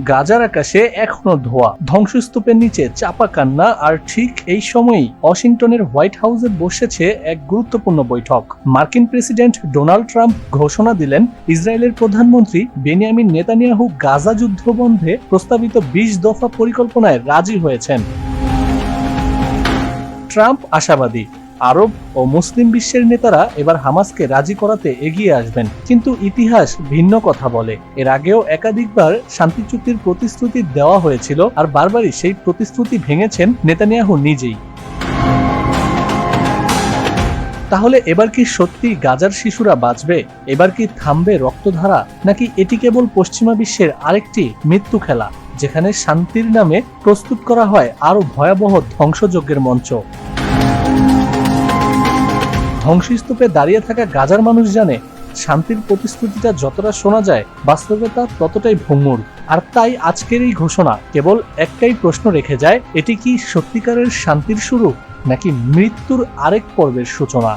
গাজার আকাশে এখনো ধোঁয়া, ধ্বংসস্তূপের নিচে চাপা কান্না, আর ঠিক এই সময়ই ওয়াশিংটনের হোয়াইট হাউসে বসেছে এক গুরুত্বপূর্ণ বৈঠক। মার্কিন প্রেসিডেন্ট ডোনাল্ড ট্রাম্প ঘোষণা দিলেন, ইসরায়েলের প্রধানমন্ত্রী বেনিয়ামিন নেতানিয়াহু গাজা যুদ্ধ বন্ধে প্রস্তাবিত ২০ দফা পরিকল্পনায় রাজি হয়েছেন। ট্রাম্প আশাবাদী, আরব ও মুসলিম বিশ্বের নেতারা এবার হামাসকে রাজি করাতে এগিয়ে আসবেন, কিন্তু ইতিহাস ভিন্ন কথা বলে। এর আগেও একাধিকবার শান্তি চুক্তির প্রতিশ্রুতি দেওয়া হয়েছিল, আর বারবারই সেই প্রতিশ্রুতি ভেঙেছেন নেতানিয়াহু নিজেই। তাহলে এবার কি সত্যি গাজার শিশুরা বাঁচবে? এবার কি থামবে রক্তধারা, নাকি এটি কেবল পশ্চিমা বিশ্বের আরেকটি মৃত্যু খেলা, যেখানে শান্তির নামে প্রস্তুত করা হয় আরো ভয়াবহ ধ্বংসযজ্ঞের মঞ্চ? ধ্বংসস্তূপে দাঁড়িয়ে থাকা গাজার মানুষ জানে, শান্তির প্রতিশ্রুতিটা যতটা শোনা যায়, বাস্তবতা ততটাই ভঙ্গুর। আর তাই আজকের এই ঘোষণা কেবল একটাই প্রশ্ন রেখে যায়, এটি কি সত্যিকারের শান্তির শুরু, নাকি মৃত্যুর আরেক পর্বের সূচনা?